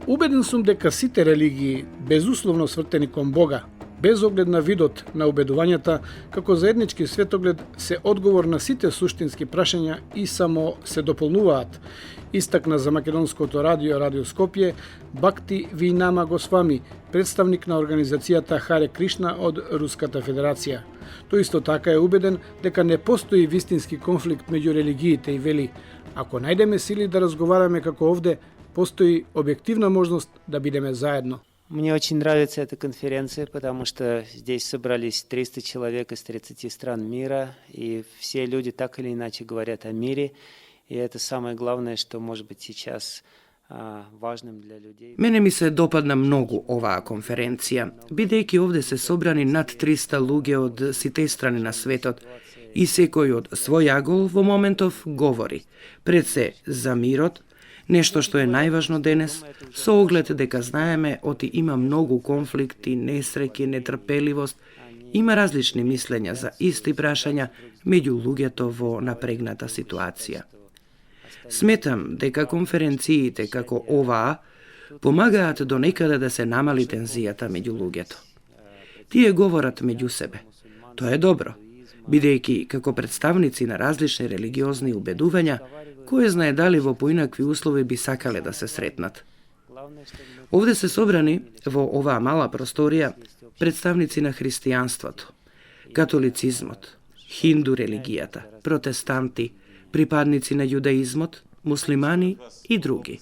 Убеден сум дека сите религии, безусловно свртени кон Бога, без оглед на видот на убедувањата, како заеднички светоглед, се одговор на сите суштински прашања и само се дополнуваат, истакна за Македонското радио, Радио Скопје, Бакти Винама Госвами, представник на организацијата Харе Кришна од Руската Федерација. Тој исто така е убеден дека не постои вистински конфликт меѓу религиите и вели: ако најдеме сили да разговараме како овде, постои объективна можност да бидеме заедно. Мне очень нравится эта конференция, потому что здесь собрались 300 человек из 30 стран мира, и все люди так или иначе говорят о мире, и это самое главное, что может быть сейчас важным для людей. Мене ми се допадна многу оваа конференција, бидејќи овде се собрани над 300 луѓе од сите страни на светот, и секој од свој агол во моментов говори, пред се за мирот, нешто што е најважно денес, со оглед дека знаеме оти има многу конфликти, несреќи, нетрпеливост, има различни мислења за исти прашања меѓу луѓето во напрегната ситуација. Сметам дека конференциите како оваа помагаат до некаде да се намали тензијата меѓу луѓето. Тие говорат меѓу себе. Тоа е добро, бидејќи како представници на различни религиозни убедувања, кој знае дали во поинакви услови би сакале да се сретнат. Овде се собрани во оваа мала просторија представници на христијанството, католицизмот, хинду религијата, протестанти, припадници на јудаизмот, муслимани и други.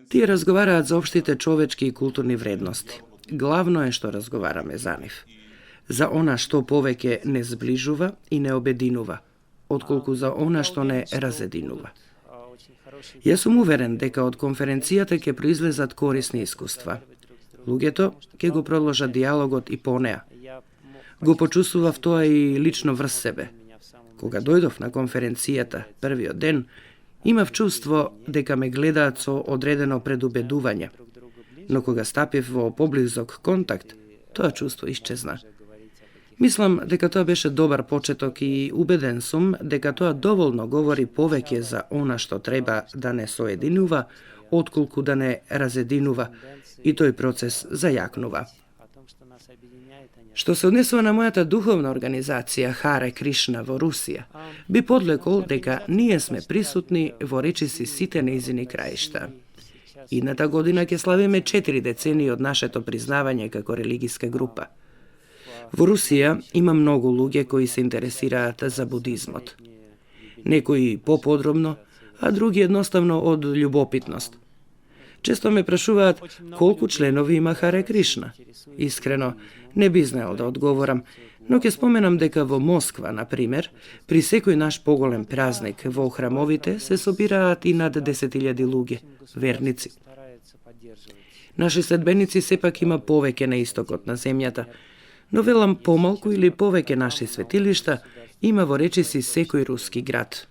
Тие разговараат за општите човечки и културни вредности. Главно е што разговараме за нив. За она што повеќе не зближува и не обединува, отколку за она што не разединува. Јас сум уверен дека од конференцијата ќе произлезат корисни искуства. Луѓето ќе го продолжат диалогот и по неа. Го почувствував тоа и лично врз себе. Кога дојдов на конференцијата првиот ден, имав чувство дека ме гледаат со одредено предубедување. Но кога стапив во поблизок контакт, тоа чувство исчезна. Мислам дека тоа беше добар почеток и убеден сум дека тоа доволно говори повеќе за она што треба да не соединува, отколку да не разединува, и тој процес зајакнува. Што се однесува на мојата духовна организација Харе Кришна во Русија, би подлекол дека ние сме присутни во речиси сите нејзини краишта. Идната година ќе славиме 4 децении од нашето признавање како религиска група. Во Русија има многу луѓе кои се интересираат за будизмот. Некои поподробно, а други едноставно од љубопитност. Често ме прашуваат колку членови има Харе Кришна. Искрено, не би знаел да одговорам, но ќе споменам дека во Москва, например, при секој наш поголем празник во храмовите се собираат и над 10.000 луѓе, верници. Наши следбеници сепак има повеќе на истокот на земјата, но велам помалку или повеќе наши светилишта има во речиси секој руски град.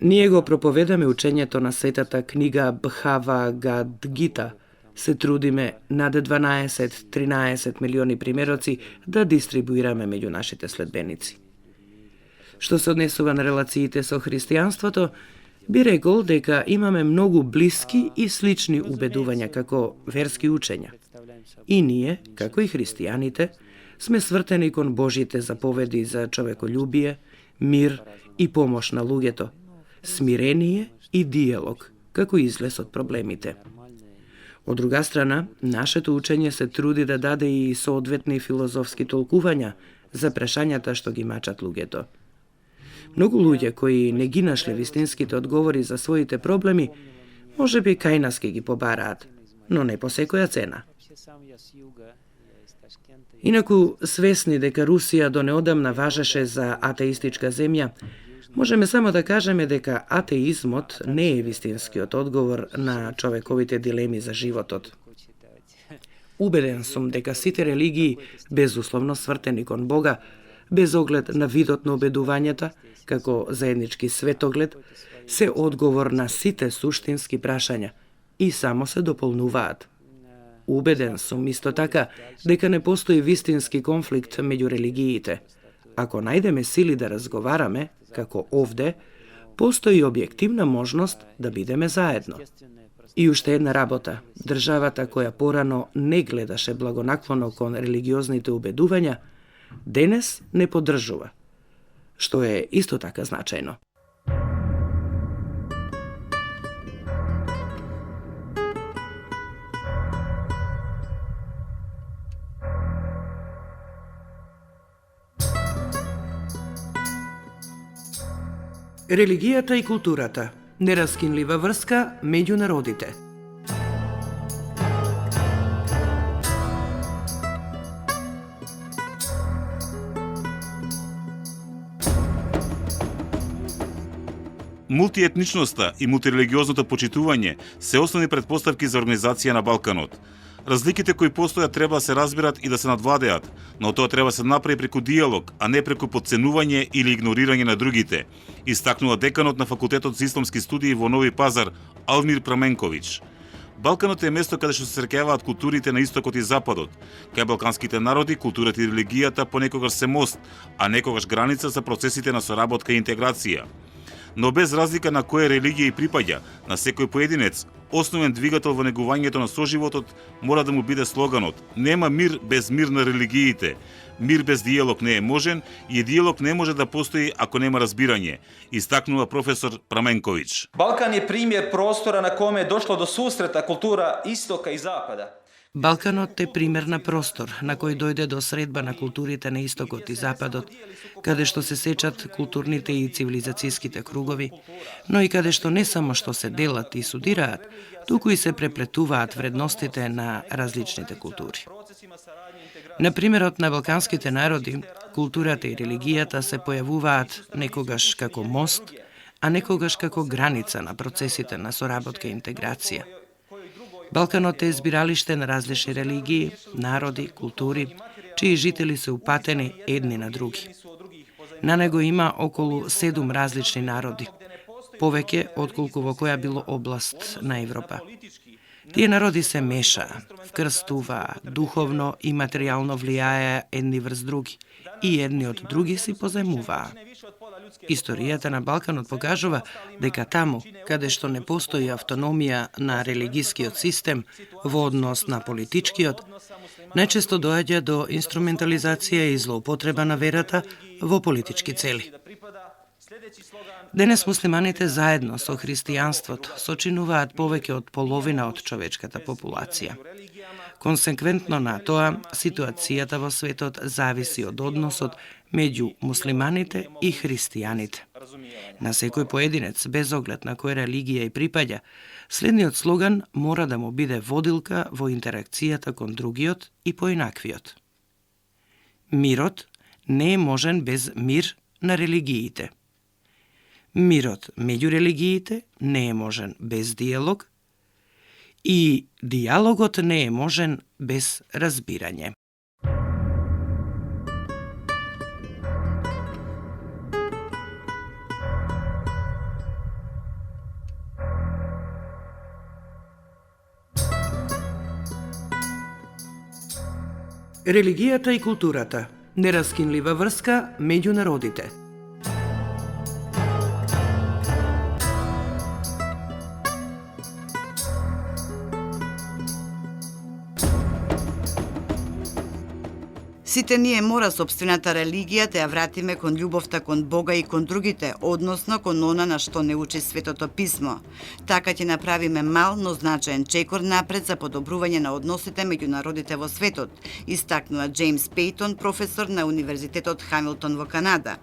Ние го проповедаме учењето на светата книга Бхавагадгита. Се трудиме над 12-13 милиони примероци да дистрибуираме меѓу нашите следбеници. Што се однесува на релациите со христијанството, би рекол дека имаме многу блиски и слични убедувања како верски учења. И ние, како и христијаните, сме свртени кон Божите заповеди за човеколюбие, мир и помош на луѓето, смирение и диалог, како излез од проблемите. Од друга страна, нашето учење се труди да даде и соодветни филозофски толкувања за прашањата што ги мачат луѓето. Многу луѓе кои не ги нашле вистинските одговори за своите проблеми, можеби кај нас ке ги побараат, но не по секоја цена. Инаку, свесни дека Русија до неодамна важеше за атеистичка земја, можеме само да кажеме дека атеизмот не е вистинскиот одговор на човековите дилеми за животот. Убеден сум дека сите религии, безусловно свртени кон Бога, без оглед на видот на обедувањата, како заеднички светоглед, се одговор на сите суштински прашања и само се дополнуваат. Убеден сум исто така дека не постои вистински конфликт меѓу религиите. Ако најдеме сили да разговараме, како овде, постои објективна можност да бидеме заедно. И уште една работа. Државата која порано не гледаше благонаклоно кон религиозните убедувања, денес не поддржува, што е исто така значајно. Религијата и културата – нераскинлива врска меѓу народите. Мултиетничноста и мултирелигиозното почитување се основни претпоставки за организација на Балканот. Разликите кои постојат треба да се разбират и да се надвладеат, но тоа треба да се направи преку диалог, а не преку подценување или игнорирање на другите, истакнува деканот на Факултетот за исламски студии во Нови Пазар Алмир Праменковиќ. Балканот е место каде што се среќаваат културите на истокот и западот. Кај балканските народи културата и религијата понекогаш се мост, а некогаш граница за процесите на соработка и интеграција. Но без разлика на која религија и припаѓа, на секој поединец, основен двигател во негувањето на соживотот мора да му биде слоганот: нема мир без мир на религиите. Мир без диалог не е можен и диалог не може да постои ако нема разбирање, истакнува професор Праменковиќ. Балкан е пример простора на коме е дошло до сусрета култура истока и запада. Балканот е пример на простор на кој дојде до средба на културите на истокот и западот, каде што се сечат културните и цивилизацијските кругови, но и каде што не само што се делат и судираат, туку и се преплетуваат вредностите на различните култури. На примерот на балканските народи, културата и религијата се појавуваат некогаш како мост, а некогаш како граница на процесите на соработка и интеграција. Балканот е збиралиште на различни религии, народи, култури, чии жители се упатени едни на други. На него има околу 7 различни народи, повеќе отколку во која било област на Европа. Тие народи се мешаа, вкрстуваа, духовно и материјално влијаеа едни врз други и едни од други си позајмуваа. Историјата на Балканот покажува дека таму, каде што не постои автономија на религискиот систем во однос на политичкиот, најчесто доаѓа до инструментализација и злоупотреба на верата во политички цели. Денес муслиманите заедно со христијанството сочинуваат повеќе од половина од човечката популација. Консеквентно на тоа, ситуацијата во светот зависи од односот меѓу муслиманите и христијаните. На секој поединец, без оглед на која религија и припаѓа, следниот слоган мора да му биде водилка во интеракцијата кон другиот и поинаквиот. Мирот не е можен без мир на религиите. Мирот меѓу религиите не е можен без диалог и диалогот не е можен без разбирање. Религијата и културата – нераскинлива врска меѓу народите. Сите ние мора сопствената религија да ја вратиме кон љубовта кон Бога и кон другите, односно кон она на што не учи Светото писмо. Така ќе направиме мал, но значаен чекор напред за подобрување на односите меѓу народите во светот, истакнува Джеймс Пейтон, професор на Универзитетот Хамилтон во Канада.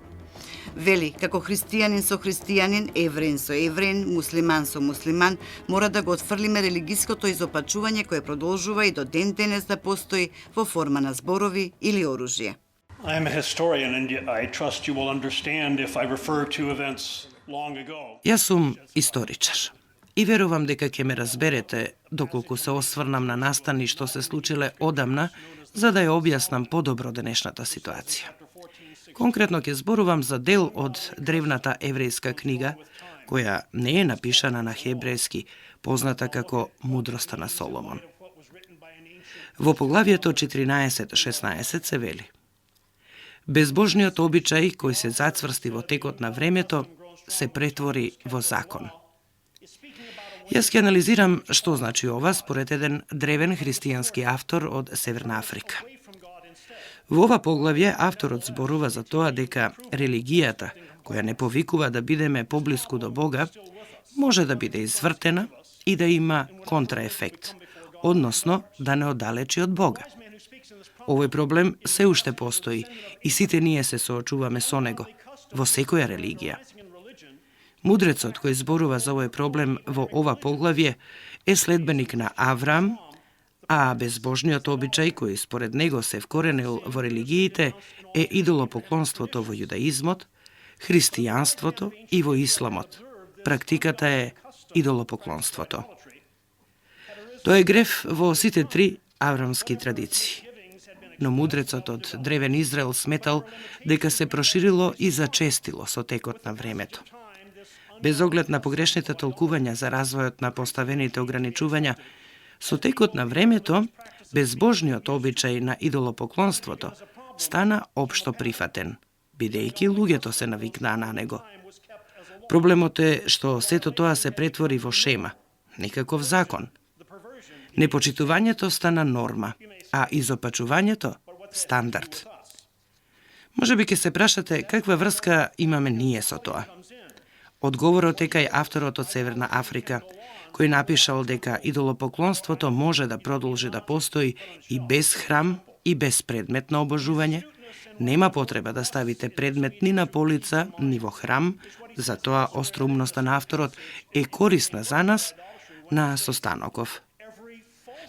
Вели, како христијанин со христијанин, евреин со евреин, муслиман со муслиман, мора да го отфрлиме религиското изопачување кое продолжува и до ден денес да постои во форма на зборови или оружје. I am a historian and I trust you will understand if I refer to events long ago. Јас сум историчар и верувам дека ќе ме разберете доколку се осврнам на настани што се случиле одамна, за да ја објаснам подобро денешната ситуација. Конкретно ќе зборувам за дел од древната еврејска книга, која не е напишана на хебрејски, позната како Мудроста на Соломон. Во поглавието 14-16 се вели: Безбожниот обичај кој се зацврсти во текот на времето се претвори во закон. Јас ќе анализирам што значи ова според еден древен христијански автор од Северна Африка. Во ова поглавје авторот зборува за тоа дека религијата, која не повикува да бидеме поблиску до Бога, може да биде извртена и да има контраефект, односно да не оддалечи од Бога. Овој проблем се уште постои и сите ние се соочуваме со него, во секоја религија. Мудрецот кој зборува за овој проблем во ова поглавје е следбеник на Авраам, а безбожниот обичај кој според него се вкоренил во религиите е идолопоклонството во јудаизмот, христијанството и во исламот. Практиката е идолопоклонството. Тоа е греф во сите три аврамски традиции. Но мудрецот од древен Израел сметал дека се проширило и зачестило со текот на времето. Без оглед на погрешните толкувања за развојот на поставените ограничувања, со текот на времето, безбожниот обичај на идолопоклонството стана општо прифатен, бидејќи луѓето се навикнаа на него. Проблемот е што сето тоа се претвори во шема, некаков закон. Непочитувањето стана норма, а изопачувањето стандард. Можеби ќе се прашате каква врска имаме ние со тоа. Одговорот е кај авторот од Северна Африка, кој напишал дека идолопоклонството може да продолжи да постои и без храм и без предмет на обожување. Нема потреба да ставите предмет ни на полица, ни во храм, затоа остроумноста на авторот е корисна за нас на состаноков.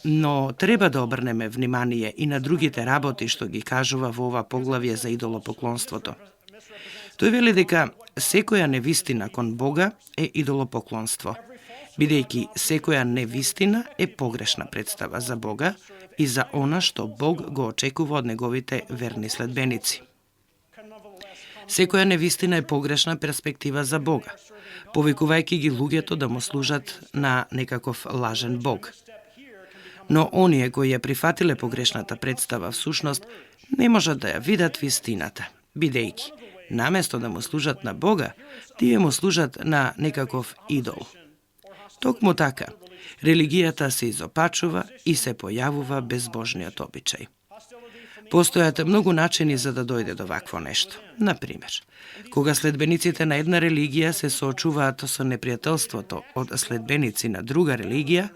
Но треба да обрнеме внимание и на другите работи што ги кажува во ова поглавје за идолопоклонството. Тој вели дека секоја невистина кон Бога е идолопоклонство, бидејќи секоја невистина е погрешна представа за Бога и за она што Бог го очекува од неговите верни следбеници. Секоја невистина е погрешна перспектива за Бога, повикувајќи ги луѓето да му служат на некаков лажен Бог. Но оние кои ја прифатиле погрешната представа всушност не можат да ја видат вистината, бидејќи наместо да му служат на Бога, тие му служат на некаков идол. Токму така, религијата се изопачува и се појавува безбожниот обичај. Постојат многу начини за да дојде до вакво нешто. Например, кога следбениците на една религија се соочуваат со непријателството од следбеници на друга религија,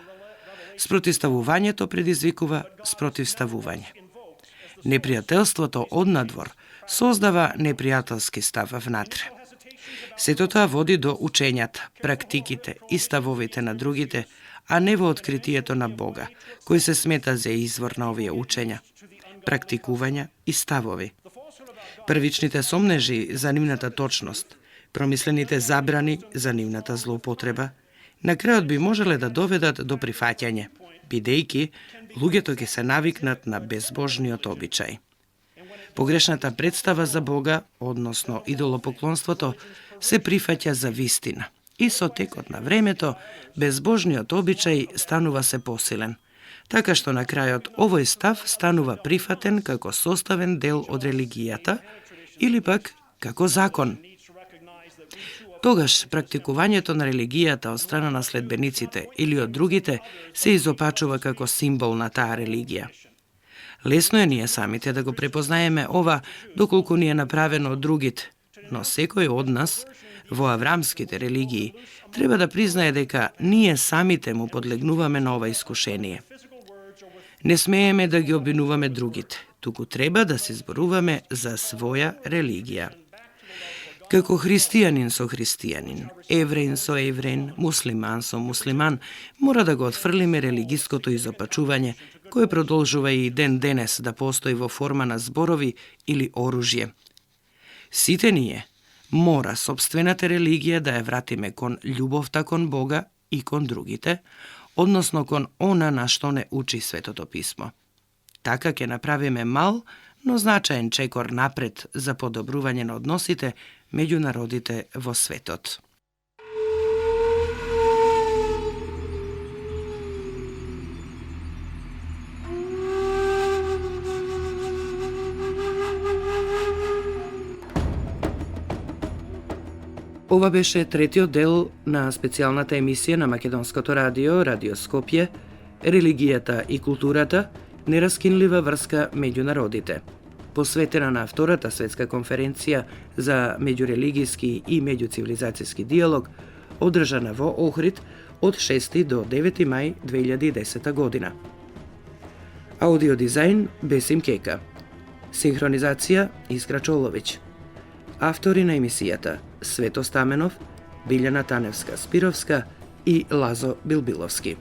спротивставувањето предизвикува спротивставување. Непријателството однадвор создава непријателски став внатре. Сето тоа води до учењата, практиките и ставовите на другите, а не во откритието на Бога, кој се смета за извор на овие учења, практикувања и ставови. Првичните сомнежи за нивната точност, промислените забрани за нивната злоупотреба, на крајот би можеле да доведат до прифаќање, бидејќи луѓето ќе се навикнат на безбожниот обичај. Погрешната представа за Бога, односно идолопоклонството, се прифаќа за вистина и со текот на времето безбожниот обичај станува се посилен, така што на крајот овој став станува прифатен како составен дел од религијата или пак како закон. Тогаш практикувањето на религијата од страна на следбениците или од другите се изопачува како символ на таа религија. Лесно е ние самите да го препознаеме ова, доколку ни е направено од другите, но секој од нас во аврамските религии треба да признае дека ние самите му подлегнуваме на ова искушение. Не смееме да ги обвинуваме другите, туку треба да се зборуваме за своја религија. Како христијанин со христијанин, евреин со евреин, муслиман со муслиман, мора да го отфрлиме религиското изопачување, кој продолжува и ден денес да постои во форма на зборови или оружје. Сите ние мора собствената религија да ја вратиме кон љубовта кон Бога и кон другите, односно кон она на што не учи Светото писмо. Така ќе направиме мал, но значаен чекор напред за подобрување на односите меѓу народите во светот. Ова беше третиот дел на специјалната емисија на Македонското радио, Радио Скопје, религијата и културата, нераскинлива врска меѓу народите, посветена на Втората светска конференција за меѓурелигиски и меѓуцивилизацијски диалог, одржана во Охрид од 6 до 9 мај 2010 година. Аудиодизајн Бесим Кека. Синхронизација Искра Чоловиќ. Автори на емисијата Свето Стаменов, Билјана Таневска-Спировска и Лазо Билбиловски.